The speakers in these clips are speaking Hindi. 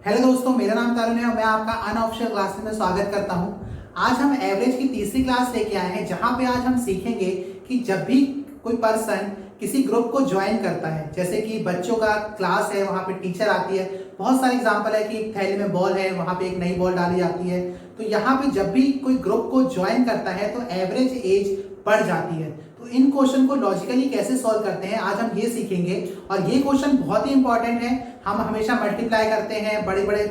हेलो दोस्तों, मेरा नाम तरुण है और मैं आपका अनऑफिशियल क्लास में स्वागत करता हूं। आज हम एवरेज की तीसरी क्लास लेके आए हैं, जहां पे आज हम सीखेंगे कि जब भी कोई पर्सन किसी ग्रुप को ज्वाइन करता है, जैसे कि बच्चों का क्लास है, वहां पे टीचर आती है। बहुत सारे एग्जांपल है कि एक थैली में बॉल है, वहां पे एक नई बॉल डाली जाती है। तो यहाँ पे जब भी कोई ग्रुप को ज्वाइन करता है तो एवरेज एज बढ़ जाती है। तो इन क्वेश्चन को लॉजिकली कैसे सॉल्व करते हैं आज हम ये सीखेंगे। और ये क्वेश्चन बहुत ही इंपॉर्टेंट है। हम हमेशा मल्टीप्लाई करते हैं, बड़े बड़े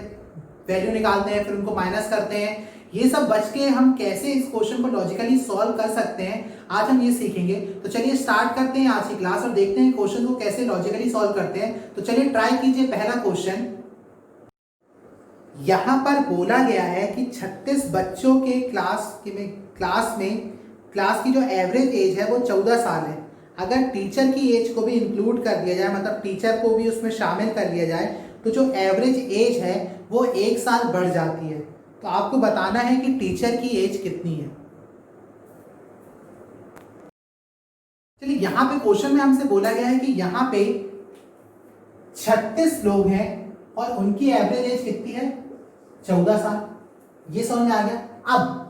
वैल्यू निकालते हैं, फिर उनको माइनस करते हैं। ये सब बच के हम कैसे इस क्वेश्चन को लॉजिकली सॉल्व कर सकते हैं, आज हम ये सीखेंगे। तो चलिए स्टार्ट करते हैं आज की क्लास और देखते हैं क्वेश्चन को कैसे लॉजिकली सॉल्व करते हैं। तो चलिए ट्राई कीजिए। पहला क्वेश्चन यहां पर बोला गया है कि 36 बच्चों के क्लास की जो एवरेज एज है वो 14 साल है। अगर टीचर की एज को भी इंक्लूड कर दिया जाए, मतलब टीचर को भी उसमें शामिल कर लिया जाए, तो जो एवरेज एज है वो 1 साल बढ़ जाती है। तो आपको बताना है कि टीचर की एज कितनी है। चलिए, यहां पे क्वेश्चन में हमसे बोला गया है कि यहां पे 36 लोग हैं और उनकी एवरेज एज कितनी है, 14 साल। ये समझ में आ गया। अब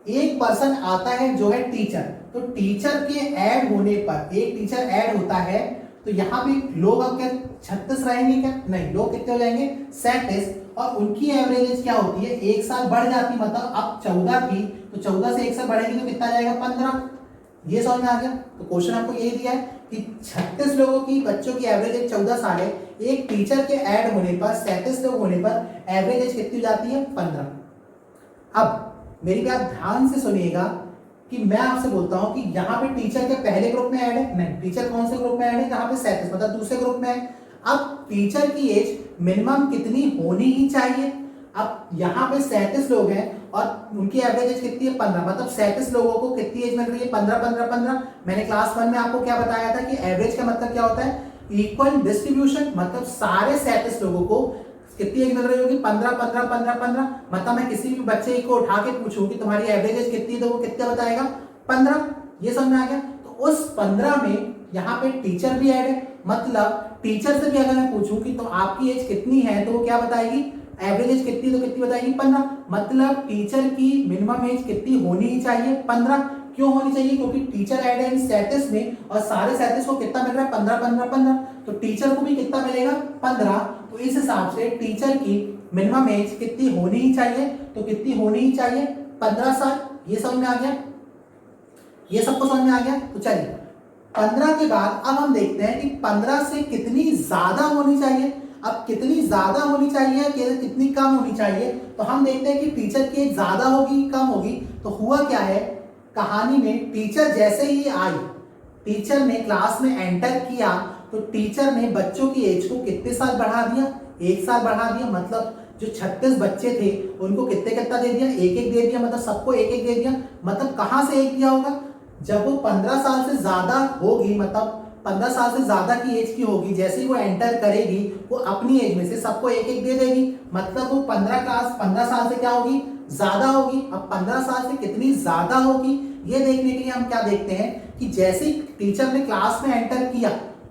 एक पर्सन आता है जो है टीचर, तो टीचर के ऐड होने पर एक टीचर ऐड होता है, तो यहाँ पे लोग अब क्या 36 रहेंगे क्या? नहीं, लोग कितने हो जाएंगे, 37। और उनकी एवरेज एज क्या होती है, 1 साल बढ़ जाती, मतलब अब 14 थी तो 14 से 1 साल बढ़ेगी तो कितना जाएगा, 15। ये समझ में आ गया। तो क्वेश्चन आपको ये दिया है कि 36 लोगों की बच्चों की एवरेज एज 14 साल है। एक टीचर के ऐड होने पर 37 लोग होने पर एवरेज एज कितनी हो जाती है, 15। अब मेरी बात ध्यान से सुनिएगा कि मैं आपसे बोलता हूं कि यहाँ पे टीचर के पहले ग्रुप में ऐड है, नहीं, टीचर कौन से ग्रुप में ऐड है, यहाँ पे 37, मतलब दूसरे ग्रुप में है। अब टीचर की एज मिनिमम कितनी होनी ही चाहिए। अब यहाँ पे 37 लोग हैं और उनकी एवरेज एज कितनी है, 15, मतलब 37 लोगों को कितनी एज मिल रही है, 15 15 15। मैंने क्लास 1 में आपको क्या बताया था कि एवरेज का मतलब क्या होता है, इक्वल डिस्ट्रीब्यूशन, मतलब सारे 37 लोगों को कितनी एज मिल रही होगी, 15 15 15 15। मतलब मैं किसी भी बच्चे को उठा के पूछूं कि तुम्हारी एवरेज एज कितनी है, तो वो कितना बताएगा, 15। ये समझ में आ गया। तो उस 15 में यहाँ पे टीचर भी ऐड है, मतलब टीचर से भी अगर मैं पूछूं कि तो आपकी एज कितनी है, तो वो क्या बताएगी, एवरेज एज कितनी, तो कितनी बताएगी, 15। मतलब टीचर की मिनिमम एज कितनी होनी ही चाहिए, 15। क्यों होनी चाहिए, क्योंकि टीचर ऐड है 37 में और सारे 37 को कितना मिल रहा है, 15 15 15। तो टीचर को भी कितना मिलेगा, 15। तो इस हिसाब से टीचर की मिनिमम एज कितनी होनी ही चाहिए, तो कितनी होनी ही चाहिए, 15 साल। ये समझ में आ गया, ये सबको समझ में आ गया। तो चलिए 15 के बाद अब हम देखते हैं कि 15 से कितनी ज्यादा होनी चाहिए। अब कितनी ज्यादा होनी चाहिए, कितनी कम होनी चाहिए, तो हम देखते हैं कि टीचर की एज ज्यादा होगी कम होगी। तो हुआ क्या है, कहानी में टीचर जैसे ही आई, टीचर ने क्लास में एंटर किया, तो टीचर ने बच्चों की एज को कितने साल बढ़ा दिया, 1 साल बढ़ा दिया। मतलब जो 36 बच्चे थे उनको कितने कितना दे दिया, एक एक दे दिया, मतलब सबको एक एक दे दिया। मतलब कहां से एक दिया होगा, जब वो 15 साल से ज्यादा होगी, मतलब 15 साल से ज्यादा की एज की होगी, जैसे ही वो एंटर करेगी वो अपनी एज में से सबको एक एक दे देगी। मतलब वो 15 साल से क्या होगी, ज्यादा होगी। अब 15 साल से कितनी ज्यादा होगी ये देखने के लिए हम क्या देखते हैं कि जैसे ही टीचर ने क्लास में एंटर किया,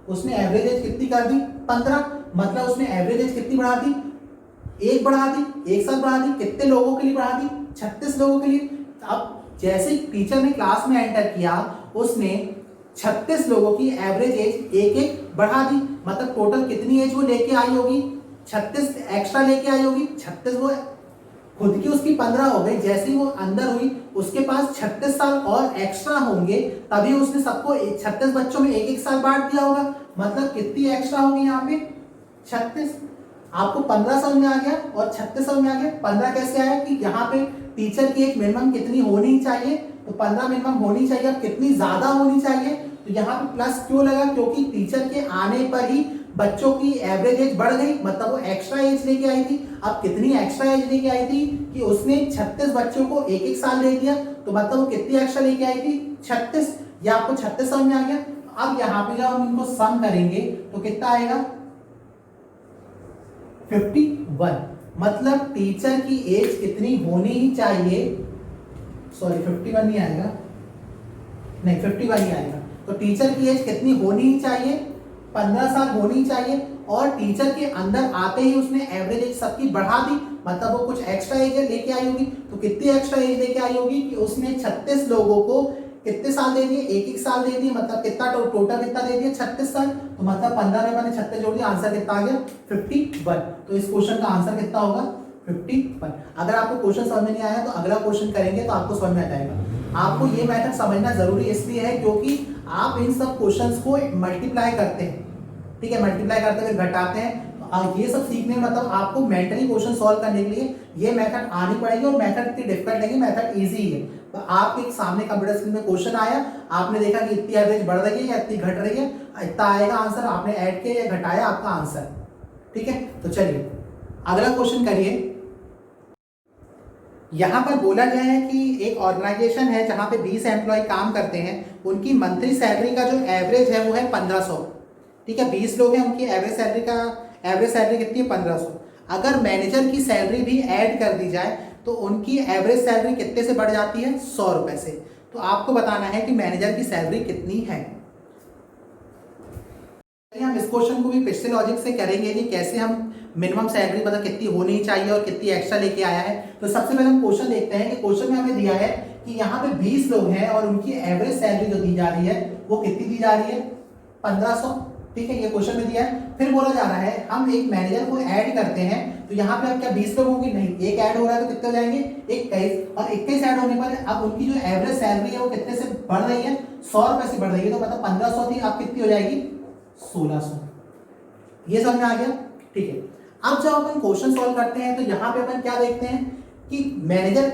उसने एवरेज एज कितनी कर दी, 15। मतलब उसने एवरेज एज कितनी बढ़ा दी, 1 बढ़ा दी, 1 साल बढ़ा दी। कितने लोगों के लिए बढ़ा दी, 36 लोगों के लिए। अब जैसे टीचर ने क्लास में एंटर किया, उसने 36 लोगों की एवरेज एज एक एक बढ़ा दी। मतलब टोटल कितनी एज वो लेके आई होगी, 36 एक्स्ट्रा लेके आई होगी। 36 वो खुद की उसकी 15 हो गई, जैसे ही वो अंदर हुई उसके पास 36 साल और एक्स्ट्रा होंगे, तभी उसने सबको 36 बच्चों में एक एक साल बांट दिया होगा। मतलब कितनी एक्स्ट्रा होगी यहाँ पे, 36। आपको 15 समझ में आ गया और 36 समझ में आ गया। 15 कैसे आया कि यहाँ पे टीचर की एक मिनिमम कितनी होनी चाहिए, तो 15 मिनिमम होनी चाहिए। अब कितनी ज्यादा होनी चाहिए, तो यहाँ पे प्लस क्यों लगा, क्योंकि टीचर के आने पर ही बच्चों की एवरेज एज बढ़ गई, मतलब वो एक्स्ट्रा एज लेके आई थी। अब कितनी एक्स्ट्रा एज लेके आई थी कि उसने 36 बच्चों को एक एक साल दे दिया, तो मतलब वो कितनी एक्स्ट्रा लेके आई थी, 36। या आपको 36 समझ में आ गया। अब यहाँ पे जब हम इनको सम करेंगे तो कितना आएगा, 51। मतलब टीचर की एज कितनी होनी ही चाहिए, सॉरी 51 नहीं आएगा, नहीं 51 ही आएगा। तो टीचर की एज कितनी होनी ही चाहिए, 15 साल होनी चाहिए। और टीचर के अंदर आते ही उसने एवरेज एज सबकी बढ़ा दी, मतलब वो कुछ एक्स्ट्रा एज लेके आई होगी। तो कितनी एक्स्ट्रा एज लेके आई होगी कि उसने 36 लोगों को कितने साल दे दिए, एक एक साल दे दिए, मतलब कितना टोटल कितना दे दिया 36 साल। तो मतलब 15 में मैंने 36 जोड़ दिया, आंसर कितना आ गया 51। तो इस क्वेश्चन का आंसर कितना होगा 51। अगर आपको क्वेश्चन समझ में नहीं आया तो अगला क्वेश्चन करेंगे तो आपको समझ में आ जाएगा। आपको ये मेथड समझना जरूरी इसलिए है क्योंकि आप इन सब क्वेश्चंस को मल्टीप्लाई करते हैं, ठीक है, मल्टीप्लाई करते हुए घटाते हैं। ये सब सीखने में मतलब आपको मेंटली क्वेश्चन सॉल्व करने के लिए ये मेथड आनी पड़ेगी, और मेथड इतनी डिफिकल्ट नहीं, मेथड इजी है। तो आपके सामने कंप्यूटर स्क्रीन में क्वेश्चन आया, आपने देखा कि इतनी एवरेज बढ़ रही है या इतनी घट रही है, इतना आएगा आंसर, आपने ऐड किया या घटाया, आपका आंसर, ठीक है। तो चलिए अगला क्वेश्चन करिए। यहां पर बोला गया है कि एक ऑर्गेनाइजेशन है जहां पे 20 एम्प्लॉय काम करते हैं, उनकी मंथली सैलरी का जो एवरेज है वो है 1500, ठीक है। 20 लोग हैं, उनकी एवरेज सैलरी कितनी है 1500। अगर मैनेजर की सैलरी भी ऐड कर दी जाए तो उनकी एवरेज सैलरी कितने से बढ़ जाती है 100 रुपए से। तो आपको बताना है कि मैनेजर की सैलरी कितनी है। हम इस क्वेश्चन को भी पिछले लॉजिक से करेंगे कि कैसे हम मिनिमम सैलरी मतलब कितनी होनी चाहिए और कितनी एक्स्ट्रा लेके आया है। तो सबसे पहले हम क्वेश्चन देखते हैं कि क्वेश्चन में हमें दिया है कि यहाँ पे 20 लोग हैं और उनकी एवरेज सैलरी जो दी जा रही है वो कितनी दी जा रही है 1500, ठीक है, ये क्वेश्चन में दिया है। फिर बोला जा रहा है हम एक मैनेजर को ऐड करते हैं, तो यहाँ पे अब क्या 20 लोग होंगे, नहीं, एक ऐड हो रहा है तो कितने हो जाएंगे 21, और 21 ऐड होने पर अब उनकी जो एवरेज सैलरी है वो कितने से बढ़ रही है 100 रुपए से बढ़ रही है। तो मतलब 1500 थी, अब कितनी हो जाएगी 1600। ये समझ में आ गया, ठीक है। अब जब अपन क्वेश्चन सॉल्व करते हैं तो यहाँ पे अपन क्या देखते हैं कि मैनेजर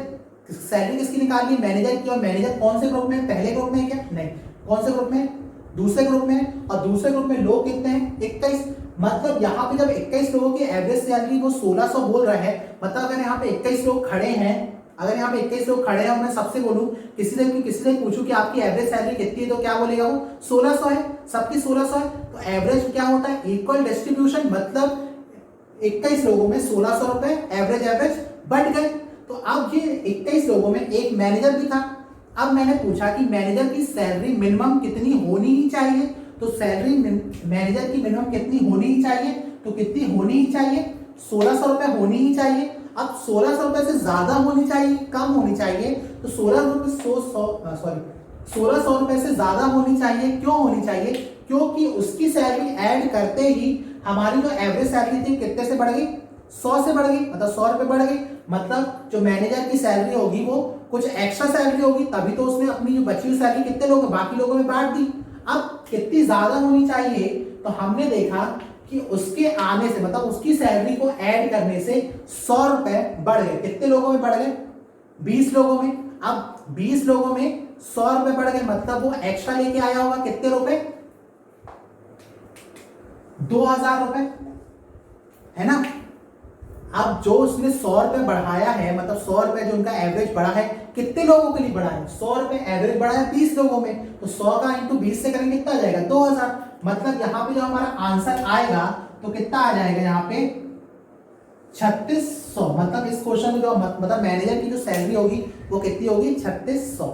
सैलरी किसकी निकालनी है, मैनेजर की, और मैनेजर कौन से ग्रुप में, पहले ग्रुप में क्या, नहीं, कौन से ग्रुप में, दूसरे ग्रुप में, और दूसरे ग्रुप में लोग कितने हैं 21। मतलब यहाँ पे जब 21 लोगों की एवरेज सैलरी वो 1600 बोल रहा है, मतलब अगर यहाँ पे 21 लोग खड़े हैं, अगर यहाँ पे 21 लोग खड़े हैं और मैं सबसे बोलूं किसी ने पूछूं कि आपकी एवरेज सैलरी कितनी है, तो क्या बोलेगा वो 1600 है, सबकी 1600 है। तो एवरेज क्या होता है, इक्वल डिस्ट्रीब्यूशन, मतलब 21 लोगों में 1600 रुपए एवरेज बढ़ गए। तो अब ये 21 लोगों में एक मैनेजर भी था। अब मैंने पूछा कि मैनेजर की सैलरी मिनिमम कितनी होनी ही चाहिए, तो सैलरी मैनेजर की मिनिमम कितनी होनी ही चाहिए, तो कितनी होनी ही चाहिए 1600 रुपए होनी ही चाहिए। अब 1600 रुपए से ज्यादा होनी चाहिए कम होनी चाहिए, तो 1600 रुपए से ज्यादा होनी चाहिए। क्यों होनी चाहिए, क्योंकि उसकी सैलरी ऐड करते ही हमारी जो एवरेज सैलरी थी कितने से बढ़ गई 100 से बढ़ गई, मतलब 100 रुपए बढ़ गई। मतलब जो मैनेजर की सैलरी होगी वो कुछ एक्स्ट्रा सैलरी होगी, तभी तो उसने अपनी जो बची हुई सैलरी कितने लोग बाकी लोगों में बांट दी। अब कितनी ज्यादा होनी चाहिए, तो हमने देखा कि उसके आने से मतलब उसकी सैलरी को ऐड करने से 100 रुपए बढ़ गए। कितने लोगों में बढ़ गए 20 लोगों में। अब 20 लोगों में 100 रुपए बढ़ गए, मतलब वो एक्स्ट्रा लेके आया होगा कितने रुपए 2000 रुपए, है ना। अब जो उसने 100 रुपए बढ़ाया है, मतलब 100 रुपए जो उनका एवरेज बढ़ा है, कितने लोगों के लिए बढ़ा है 100 रुपए एवरेज बढ़ा है 20 लोगों में, तो 100 का इंटू 20 से करेंगे कितना आ जाएगा 2000। मतलब यहाँ पे जो हमारा आंसर आएगा तो कितना आ जाएगा यहाँ पे 3600। मतलब इस क्वेश्चन में जो मतलब मैनेजर की जो सैलरी होगी वो कितनी होगी 3600।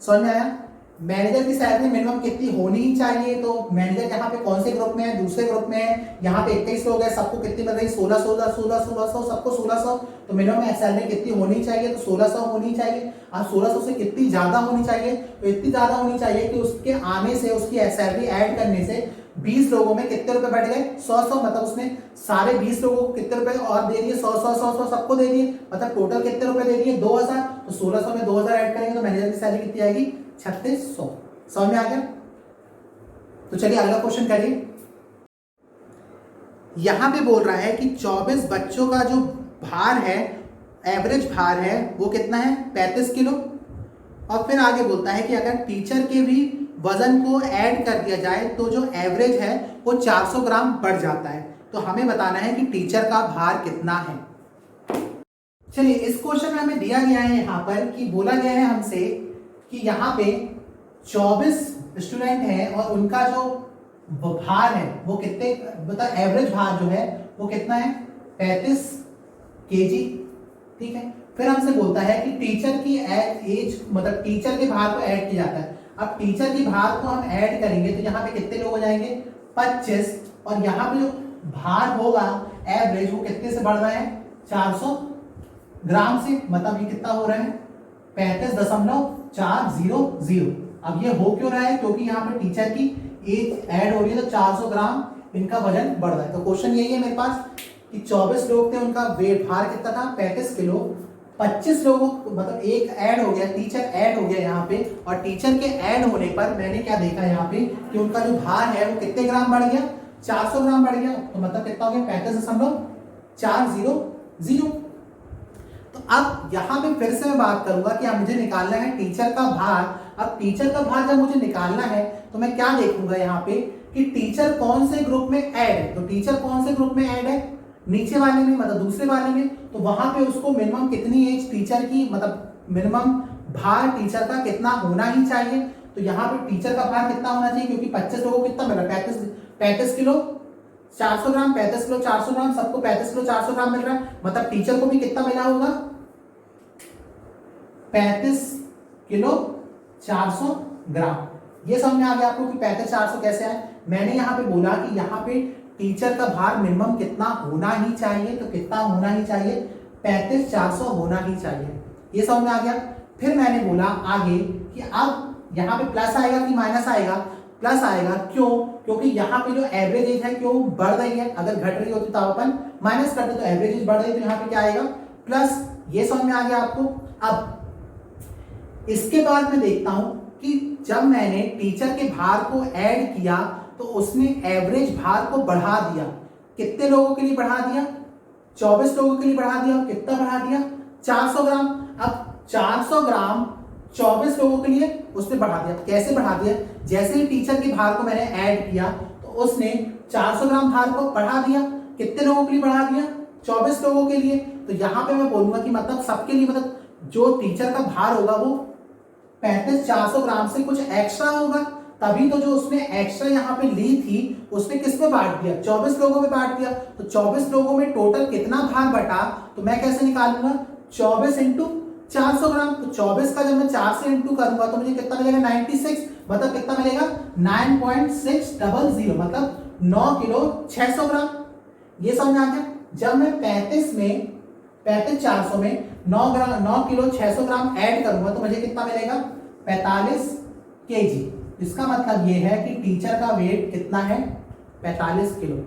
समझ में आया। मैनेजर की सैलरी मिनिमम कितनी होनी ही चाहिए, तो मैनेजर यहाँ पे कौन से ग्रुप में है, दूसरे ग्रुप में है। यहाँ पे 21 लोग हैं, सबको कितनी मिल रही 1600 सबको 1600, तो मिनिमम सैलरी कितनी होनी चाहिए, तो 1600 होनी चाहिए। और 1600 से कितनी ज्यादा होनी चाहिए, तो इतनी ज्यादा होनी चाहिए कि उसके आने से उसकी सैलरी ऐड करने से 20 लोगों में कितने रुपए बढ़ गए 100, मतलब उसने सारे 20 लोगों को कितने रुपए और दे दिए 100 सबको दे दिए, मतलब टोटल कितने रुपए दे दिए 2000। तो 1600 में 2000 ऐड करेंगे तो मैनेजर की सैलरी कितनी आएगी 3600। समझ में आ गया। तो चलिए अगला क्वेश्चन करिए। यहां पे बोल रहा है कि 24 बच्चों का जो भार है, एवरेज भार है वो कितना है 35 किलो। और फिर आगे बोलता है कि अगर टीचर के भी वजन को ऐड कर दिया जाए तो जो एवरेज है वो 400 ग्राम बढ़ जाता है। तो हमें बताना है कि टीचर का भार कितना है। चलिए इस क्वेश्चन में हमें दिया गया है यहाँ पर कि बोला गया है हमसे कि यहाँ पे 24 स्टूडेंट हैं और उनका जो भार है वो कितने, मतलब एवरेज भार जो है वो कितना है 35 केजी, ठीक है। फिर हमसे बोलता है कि टीचर की एज मतलब टीचर के भार को ऐड किया जाता है। अब टीचर की भार को हम ऐड करेंगे तो यहाँ पे कितने लोग हो जाएंगे 25, और यहाँ पे जो भार होगा एवरेज वो कितने से बढ़ रहा है, 400 ग्राम से, मतलब ये कितना हो रहा है 35.400। अब ये हो क्यों रहा है, क्योंकि यहाँ पे टीचर की एज ऐड हो रही है तो 400 ग्राम इनका वजन बढ़ रहा है। तो क्वेश्चन यही है मेरे पास कि 24 लोग थे, उनका वेट भार कितना था 35 किलो, 25 लोगों मतलब एक ऐड हो गया, टीचर ऐड हो गया यहाँ पे, और टीचर के ऐड होने पर मैंने क्या देखा यहाँ पे कि उनका जो भार है वो कितने ग्राम बढ़ गया, 400 ग्राम बढ़ गया। तो मतलब कितना हो गया 35.400। तो अब यहाँ पे फिर से मैं बात करूंगा कि अब मुझे निकालना है टीचर का भार। अब टीचर का भार जब मुझे निकालना है तो मैं क्या देखूंगा यहाँ पे कि टीचर कौन से ग्रुप में ऐड है। तो टीचर कौन से ग्रुप में ऐड है, नीचे वाले में, मतलब दूसरे वाले में। तो वहां पे उसको मिनिमम कितनी एज टीचर की, मतलब मिनिमम भार टीचर का कितना होना ही चाहिए। तो यहाँ पे टीचर का भार कितना होना चाहिए, क्योंकि 25 लोगों को कितना मिल रहा है 35 किलो 400 ग्राम, 35 किलो 400 ग्राम, सबको 35 किलो 400 ग्राम मिल रहा है, मतलब टीचर को भी कितना मिला होगा 35 किलो 400 ग्राम। ये समझ में आ गया आपको कि 35-400 कैसे आए। मैंने यहाँ पे बोला कि यहाँ पे टीचर का भार मिनिमम कितना होना ही चाहिए, तो कितना होना ही चाहिए 35-400 होना ही चाहिए। ये समझ में आ गया। फिर मैंने बोला आगे कि अब यहाँ पे प्लस आएगा कि माइनस आएगा, प्लस आएगा। क्यों, क्योंकि यहाँ पे जो एवरेज एज है क्यों बढ़ रही है, अगर घट रही होती तो अपन माइनस करते, तो एवरेज एज बढ़ रही है तो यहाँ पे क्या आएगा प्लस। ये समझ में आ गया आपको। अब इसके बाद मैं देखता हूं कि जब मैंने टीचर के भार को ऐड किया तो उसने एवरेज भार को बढ़ा दिया। कितने लोगों के लिए बढ़ा दिया, 24 लोगों के लिए बढ़ा दिया। कितना बढ़ा दिया 400 ग्राम। अब 400 ग्राम 24 लोगों के लिए उसने बढ़ा दिया। कैसे बढ़ा दिया, जैसे ही टीचर के भार को मैंने ऐड किया तो उसने 400 ग्राम भार को बढ़ा दिया। कितने लोगों के लिए बढ़ा दिया, 24 लोगों के लिए। तो यहां पे मैं बोलूंगा कि मतलब सबके लिए, मतलब जो टीचर का भार होगा वो 35-400 ग्राम से कुछ एक्स्ट्रा होगा, तभी तो जो उसने एक्स्ट्रा यहाँ पे ली थी उसने किस पे बांट दिया, 24 लोगों में बांट दिया। तो 24 लोगों में टोटल कितना भार बटा, तो मैं कैसे निकालूंगा 24 इंटू 400 ग्राम। तो 24 का जब मैं 4 से इंटू करूंगा तो मुझे कितना मिलेगा 96, मतलब कितना मिलेगा 9.600, मतलब 9 किलो 600 ग्राम। ये समझ आ गया। जब मैं 35-400 में 9 किलो 600 ग्राम ऐड करूंगा तो मुझे कितना मिलेगा 45 केजी। इसका मतलब ये है कि टीचर का वेट कितना है 45 किलो।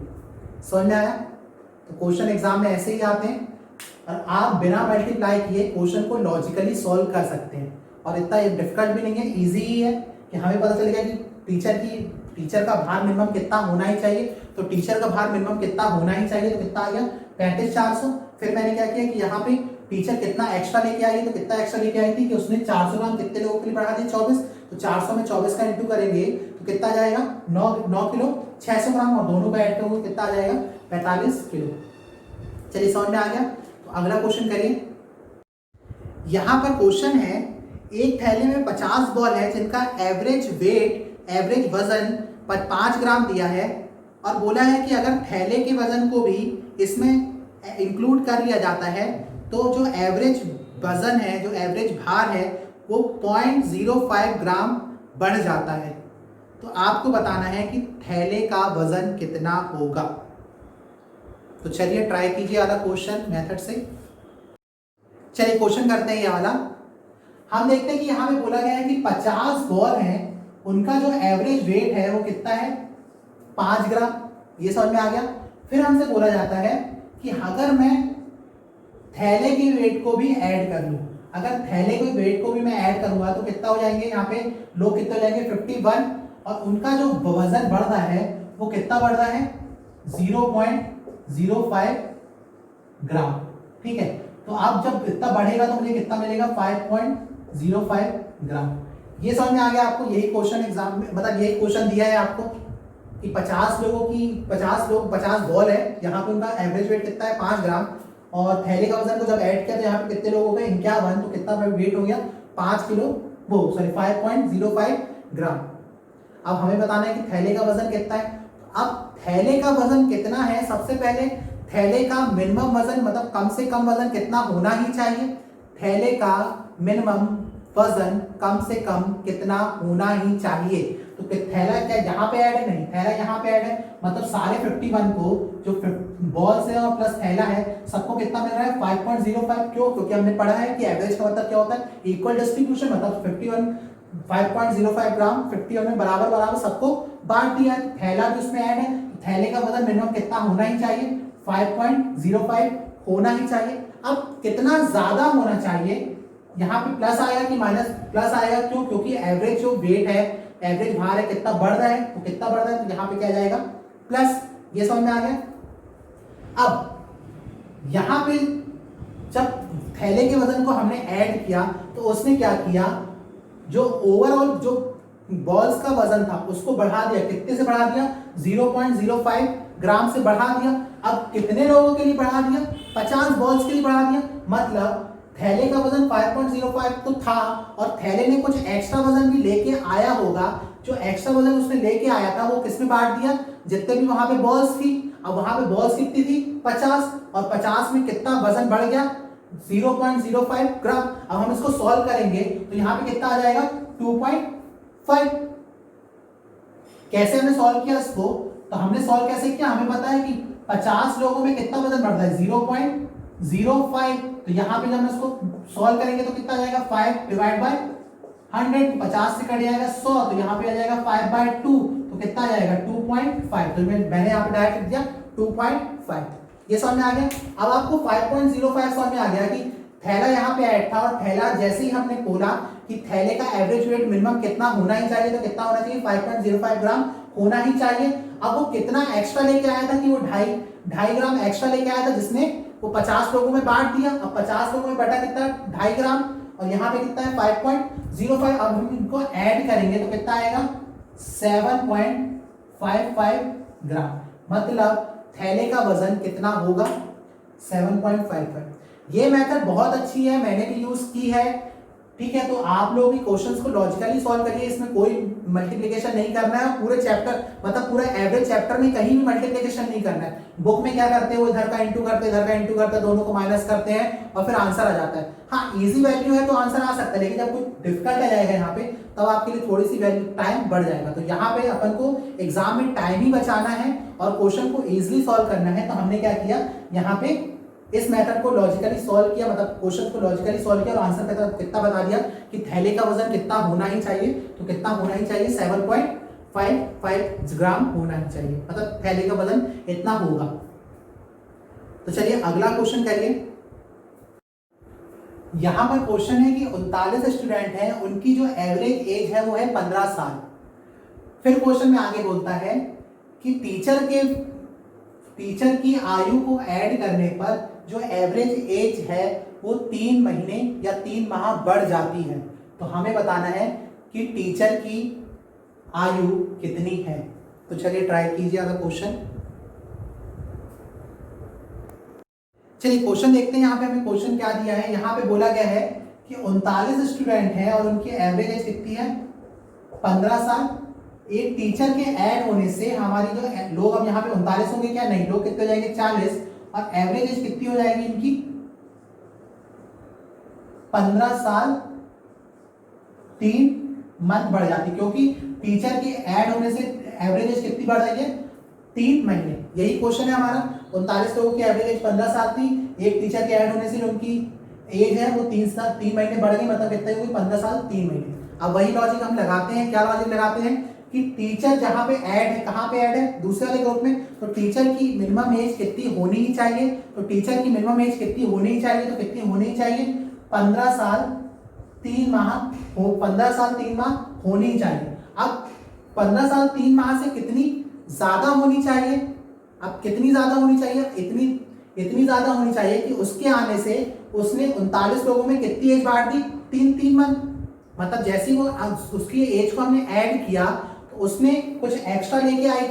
समझ में आया। तो क्वेश्चन एग्जाम में ऐसे ही आते हैं और आप बिना मल्टीप्लाई किए क्वेश्चन को लॉजिकली सॉल्व कर सकते हैं, और इतना डिफिकल्ट भी नहीं है, इजी ही है कि हमें पता चलेगा कि टीचर का भार मिनिमम कितना होना ही चाहिए। तो टीचर का भार मिनिमम कितना होना ही चाहिए, तो कितना आ गया 35-400। फिर मैंने क्या किया कि यहाँ पे टीचर कितना एक्स्ट्रा लेके आई है, तो कितना एक्स्ट्रा लेके आई थी कि उसने 400 ग्राम कितने लोगों के लिए बढ़ा दिया 24। तो 400 में 24 का इंटू करेंगे तो कितना आ जाएगा 9 किलो 600 ग्राम, और दोनों का ऐड करोगे कितना आ जाएगा 45 किलो। चलिए समझ में आ गया। तो अगला क्वेश्चन करिए। यहाँ पर क्वेश्चन है, एक थैले में 50 बॉल है जिनका एवरेज वजन पर 5 ग्राम दिया है, और बोला है कि अगर थैले के वजन को भी इसमें इंक्लूड कर लिया जाता है तो जो एवरेज वजन है, जो एवरेज भार है वो 0.05 ग्राम बढ़ जाता है। तो आपको बताना है कि थैले का वजन कितना होगा। तो चलिए ट्राई कीजिए वाला क्वेश्चन मेथड से। चलिए क्वेश्चन करते हैं ये वाला। हम देखते हैं कि यहाँ पे बोला गया है कि 50 बॉल हैं, उनका जो एवरेज वेट है वो कितना है 5 ग्राम। ये समझ में आ गया। फिर हमसे बोला जाता है कि अगर मैं थैले के वेट को भी ऐड कर लूं, अगर थैले के वेट को भी मैं ऐड करूंगा तो कितना हो जाएंगे, यहाँ पे लोग कितने हो जाएंगे 51, और उनका जो वजन बढ़ रहा है वो कितना बढ़ रहा है 0.05 ग्राम। ठीक है। तो अब जब इतना बढ़ेगा तो मुझे कितना मिलेगा 5.05 ग्राम। ये समझ में आ गया आपको। यही क्वेश्चन एग्जाम में, मतलब यही क्वेश्चन दिया है आपको कि 50 बॉल है, यहाँ पे उनका एवरेज वेट कितना है 5 ग्राम, और थैले का वजन को जब ऐड किया तो यहाँ पे कितने लोग हो गए 51, तो कितना वेट हो गया 5.05 ग्राम। अब हमें बताना है कि थैले का वजन कितना है। अब थैले का वजन कितना है, सबसे पहले थैले का मिनिमम वजन, मतलब कम से कम वजन कितना होना ही चाहिए। थैले का मिनिमम वजन कम से कम कितना होना ही चाहिए। तो थैला क्या यहाँ पे ऐड है? नहीं, थैला यहाँ पे ऐड है, मतलब सारे 51 को जो बॉल्स है और प्लस थैला है सबको कितना मिल रहा है? 5.05। क्यों? क्योंकि हमने पढ़ा है कि एवरेज का मतलब क्या होता है? इक्वल डिस्ट्रीब्यूशन, मतलब 51 5.05 ग्राम 51 में बराबर बराबर सबको बांट दिया। थैला भी उसमें ऐड है, थैले का वजन मिनिमम कितना होना ही चाहिए? 5.05 होना ही चाहिए। अब कितना ज्यादा होना चाहिए? यहाँ पे प्लस आएगा कि माइनस? प्लस आएगा। क्यों? क्योंकि एवरेज जो वेट है, एवरेज भार है, कितना बढ़ रहा है, तो कितना बढ़ रहा है, तो यहाँ पे क्या जाएगा? प्लस। ये समझ में आ गया? अब यहाँ पे जब थैले के वजन को हमने ऐड किया तो उसने क्या किया? जो ओवरऑल जो बॉल्स का वजन था उसको बढ़ा दिया। कितने से बढ़ा दिया? 0.05 ग्राम से बढ़ा दिया। अब कितने लोगों के लिए बढ़ा दिया? 50 बॉल्स के लिए बढ़ा दिया। मतलब थैले का वजन 5.05 तो था और थैले ने कुछ एक्स्ट्रा वजन भी लेके आया होगा। जो एक्स्ट्रा वजन उसने लेके आया था वो किसमें बांट दिया? जितने भी वहां पे बॉल्स थी। अब वहां पे बॉल्स कितनी थी? 50, और 50 में कितना वजन बढ़ गया? 0.05 ग्राम। अब हम इसको सॉल्व करेंगे तो यहाँ पे कितना आ जाएगा? 2.5। कैसे हमने सॉल्व किया इसको? तो हमने सॉल्व कैसे किया? हमें पता है कि 50 लोगों में कितना वजन बढ़ता है? 0.05। तो यहाँ पे जब हम इसको सॉल्व करेंगे तो कितना जाएगा? 5 डिवाइड बाय 100। 50 से कट जाएगा 100, तो यहाँ पे आ जाएगा 5/2, तो कितना आ जाएगा? 2.5। तो मैंने यहाँ पे डायरेक्ट लिख दिया 2.5। ये समझ में आ गया? अब आपको 5.05 समझ में आ गया कि थैला यहाँ पे ऐड था, और थैला जैसे ही हमने बोला कि थैले का एवरेज वेट मिनिमम कितना होना ही चाहिए, तो कितना होना चाहिए? 5.05 ग्राम होना ही चाहिए। अब वो कितना एक्स्ट्रा लेके आया था कि वो 2.5 ग्राम एक्स्ट्रा लेके आया था, जिसने वो 50 लोगों में बांट दिया। अब 50 लोगों में बटा कितना? 2.5 ग्राम, और यहाँ पे कितना है? 5.05। अब हम इनको ऐड करेंगे तो कितना आएगा? 7.55 ग्राम। मतलब थैले का वजन कितना होगा? 7.55। ये मेथड बहुत अच्छी है, मैंने भी यूज की है। ठीक है, तो आप लोग भी क्वेश्चंस को लॉजिकली सॉल्व करिए, इसमें कोई मल्टीप्लिकेशन नहीं करना है। पूरे चैप्टर मतलब पूरा एवरेज चैप्टर में कहीं भी मल्टीप्लिकेशन नहीं करना है। बुक में क्या करते हैं, वो इधर का इंटू करते हैं, इधर का इंटू करते हैं, दोनों को माइनस करते हैं और फिर आंसर आ जाता है। हाँ, इजी वैल्यू है तो आंसर आ सकता है, लेकिन जब कुछ डिफिकल्ट आ जाएगा यहाँ पे तब आपके लिए थोड़ी सी वैल्यू टाइम बढ़ जाएगा। तो यहाँ पे अपन को एग्जाम में टाइम ही बचाना है और क्वेश्चन को इजिली सॉल्व करना है। तो हमने क्या किया, यहाँ पे इस मेथड को लॉजिकली सॉल्व किया, मतलब क्वेश्चन को लॉजिकली सॉल्व किया और आंसर कितना बता दिया कि थैले का वजन कितना होना ही चाहिए। तो कितना होना ही चाहिए? 7.55 ग्राम होना ही चाहिए, मतलब थैले का वजन इतना होगा। तो चलिए अगला क्वेश्चन करिए। यहां पर क्वेश्चन है कि 39 स्टूडेंट हैं, उनकी जो एवरेज एज है वो है 15 साल। फिर क्वेश्चन में आगे बोलता है कि टीचर की आयु को ऐड करने पर जो एवरेज एज है वो 3 महीने या 3 माह बढ़ जाती है। तो हमें बताना है कि टीचर की आयु कितनी है। तो चलिए ट्राई कीजिए अगर क्वेश्चन। चलिए क्वेश्चन देखते हैं। यहाँ पे हमें क्वेश्चन क्या दिया है। यहाँ पे बोला गया है कि 39 स्टूडेंट हैं और उनकी एवरेज एज कितनी है? 15 साल। एक टीचर के ऐड होने से हमारी जो लोग, अब यहाँ पे 39 होंगे क्या? नहीं, लोग कितने हो जाएंगे? 40, और एवरेज एज कितनी हो जाएगी इनकी? 15 साल 3 मंथ बढ़ जाती, क्योंकि टीचर के ऐड होने से एवरेज एज कितनी बढ़ रही है? 3 महीने। यही क्वेश्चन है हमारा। 39 लोगों की एवरेज एज 15 साल थी, एक टीचर के ऐड होने से उनकी एज है वो 3 महीने बढ़ गई, मतलब कितने हुई? 15 साल 3 महीने। अब वही लॉजिक हम लगाते हैं। क्या लॉजिक लगाते हैं कि टीचर जहां पे ऐड है, कहां पे ऐड है? दूसरे वाले ग्रुप में। तो टीचर की मिनिमम एज कितनी होनी ही चाहिए? तो टीचर की मिनिमम एज कितनी होनी ही चाहिए? तो कितनी होनी ही चाहिए? 15 साल 3 माह 15 साल 3 माह होनी ही चाहिए। अब 15 साल 3 माह से कितनी ज्यादा होनी चाहिए? अब कितनी ज्यादा होनी चाहिए? इतनी ज्यादा होनी चाहिए कि उसके आने से उसने 39 लोगों में कितनी एज बांट दी? 3 मंथ। मतलब जैसे ही वो उसकी एज को हमने ऐड किया तो उसने कुछ एक्स्ट्रा लेके आई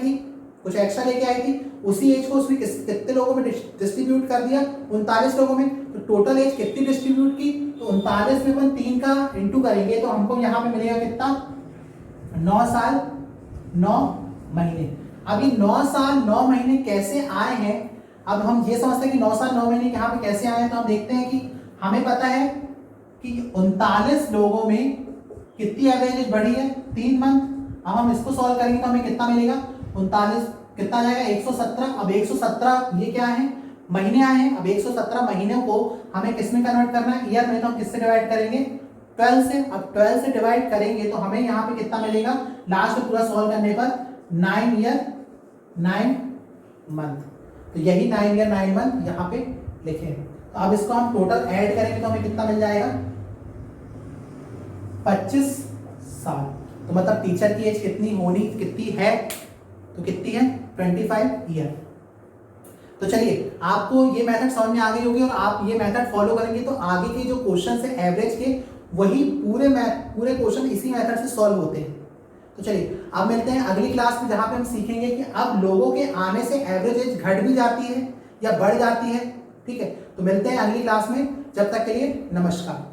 थी, उसी एज को उसने कितने लोगों में डिस्ट्रीब्यूट कर दिया? 39 लोगों में। तो टोटल एज कितनी डिस्ट्रीब्यूट की? तो 39 में अपन 3 का इंटू करेंगे तो हमको यहाँ पे मिलेगा कितना? 9 साल 9 महीने। अब ये 9 साल 9 महीने कैसे आए हैं? अब हम ये समझते हैं कि 9 साल 9 महीने यहाँ पे कैसे आए हैं। तो हम देखते हैं कि हमें पता है कि 39 लोगों में कितनी एवरेज बढ़ी है? 3 मंथ। अब हम इसको सॉल्व करेंगे तो हमें कितना मिलेगा, 39 कितना आ जाएगा 117। अब 117 ये क्या है, महीने आए हैं। अब 117 महीनों को हमें किस में कन्वर्ट करना है, ईयर में, तो हम किससे डिवाइड करेंगे, 12 से। अब 12 से डिवाइड करेंगे तो हमें यहाँ पे कितना मिलेगा, लास्ट में पूरा सॉल्व करने पर 9 ईयर 9 मंथ। तो यही 9 ईयर 9 मंथ यहाँ पे लिखे हैं। तो अब इसको हम टोटल ऐड करेंगे तो हमें कितना मिल जाएगा, 25 साल। तो मतलब टीचर की एज कितनी है, तो कितनी है 25 ईयर। तो चलिए आपको ये मेथड समझ में आ गई होगी, और आप ये मेथड फॉलो करेंगे तो आगे के जो क्वेश्चन है एवरेज के, वही पूरे क्वेश्चन इसी मेथड से सॉल्व होते हैं। तो चलिए अब मिलते हैं अगली क्लास में, जहां पे हम सीखेंगे कि अब लोगों के आने से एवरेज एज घट भी जाती है या बढ़ जाती है। ठीक है, तो मिलते हैं अगली क्लास में, जब तक के लिए नमस्कार।